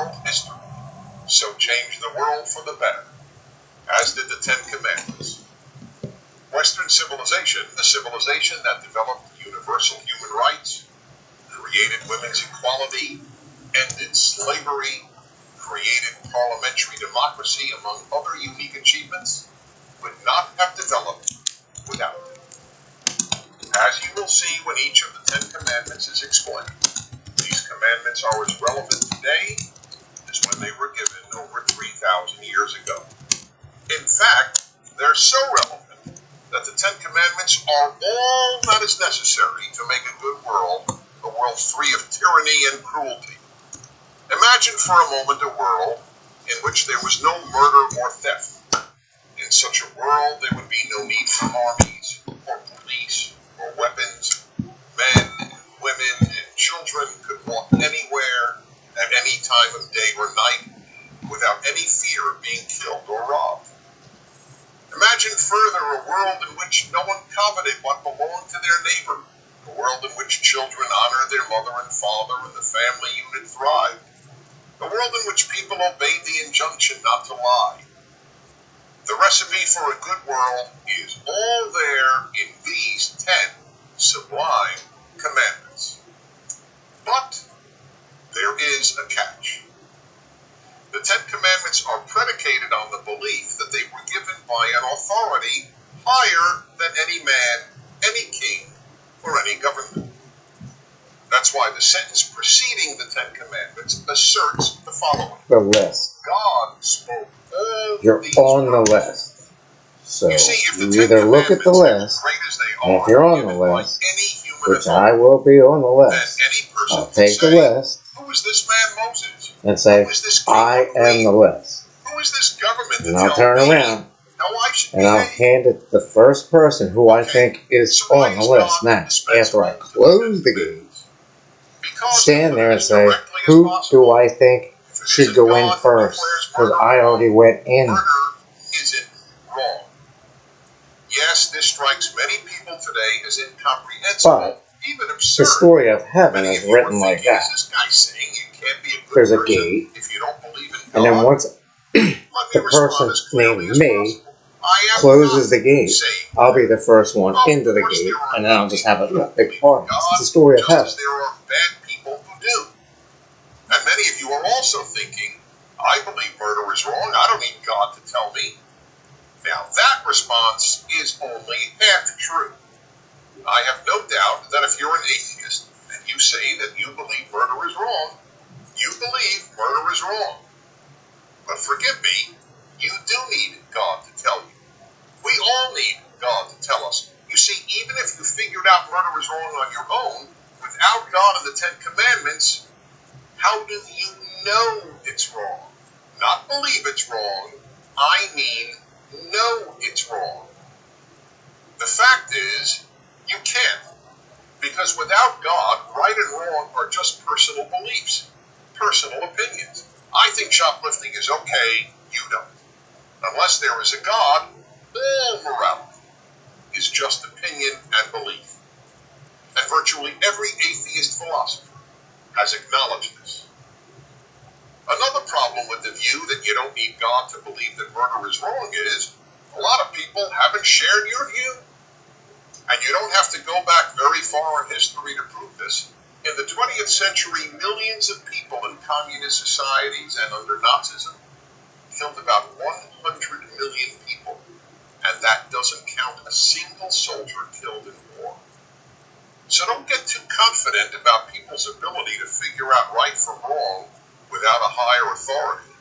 world history, so changed the world for the better, as did the Ten Commandments. Western civilization, the civilization that developed universal human rights, created women's equality, ended slavery, created parliamentary democracy, among other unique achievements, would not have developed without it. As you will see when each of the Ten Commandments is explained, these commandments are as relevant today as when they were given over 3,000 years ago. In fact, they're so relevant that the Ten Commandments are all that is necessary to make a good world, a world free of tyranny and cruelty. Imagine for a moment a world in which there was no murder or theft. In such a world, there would be no need for armies, or police, or weapons. Men, women, and children could walk anywhere, at any time of day or night, without any fear of being killed or robbed. Imagine further a world in which no one coveted what belonged to their neighbor, a world in which children honored their mother and father and the family unit thrived, a world in which people obeyed the injunction not to lie. The recipe for a good world is all there in these 10 sublime commandments. But there is a catch. The Ten Commandments are predicated on the belief that they were given by an authority higher than any man, any king, or any government. That's why the sentence preceding the Ten Commandments asserts the following. The list. God spoke all You're these on the words. list. So You see, if the you Ten either look at the Commandments, list, as great as they and are, if you're on the given by list, any human which I authority, will be on the then list, any person I'll could take the say, list who is this man Moses? and say, Who is this king I who am the reigned? list. Who is this government to And I'll tell turn me around how I should and I'll behave? hand it to the first person who I Okay, think is so why on the is list God next, indispensable after I to the close the Ten gate. Commandments? Because, to Stand put there it and as say, directly as who do possible, I think if it should isn't go in God who first? declares Because murder I already wrong, went in. murder isn't wrong. Yes, this strikes many people today as incomprehensible, But even the absurd. story of heaven Many is of you are written like thinking, is that. this guy saying you can't be a good There's a person gate, if you don't believe in God? and then once Let me the respond person as clearly named as me possible. I am closes not the gate, saying I'll be the first one of into the course gate, there are and then I'll just have people a who big believe in party. It's God, the story of just heaven. as there are bad people who do. And many of you are also thinking, I believe murder is wrong, I don't need God to tell me. Now that response is only half true. I have no doubt that if you're an atheist and you say that you believe murder is wrong, you believe murder is wrong. But forgive me, you do need God to tell you. We all need God to tell us. You see, even if you figured out murder is wrong on your own, without God and the Ten Commandments, how do you know it's wrong? Not believe it's wrong, I mean know it's wrong. The fact is, you can't. Because without God, right and wrong are just personal beliefs, personal opinions. I think shoplifting is okay, you don't. Unless there is a God, all morality is just opinion and belief. And virtually every atheist philosopher has acknowledged this. Another problem with the view that you don't need God to believe that murder is wrong is a lot of people haven't shared your view. And you don't have to go back very far in history to prove this. In the 20th century, millions of people in communist societies and under Nazism killed about 100 million people. And that doesn't count a single soldier killed in war. So don't get too confident about people's ability to figure out right from wrong without a higher authority.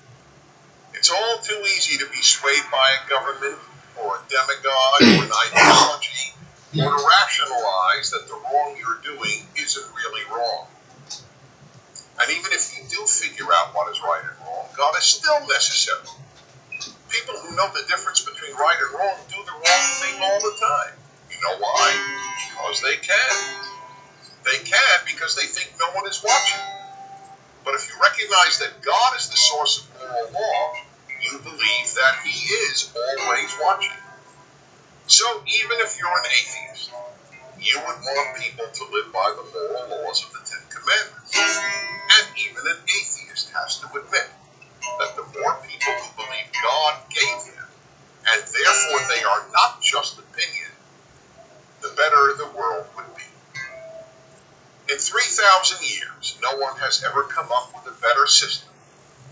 It's all too easy to be swayed by a government or a demigod or an ideology, or to rationalize that the wrong you're doing isn't really wrong. And even if you do figure out what is right and wrong, God is still necessary. People who know the difference between right and wrong do the wrong thing all the time. You know why? Because they can. They can because they think no one is watching. But if you recognize that God is the source of moral law, you believe that He is always watching. So even if you're an atheist, you would want people to live by the moral laws of the Ten Commandments. And even an atheist has to admit In 3,000 years, no one has ever come up with a better system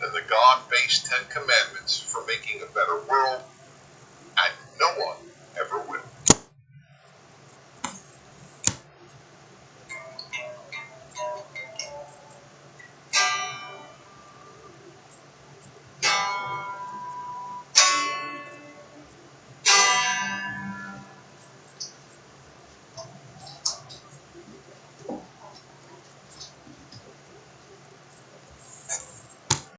than the God-based Ten Commandments for making a better world, and no one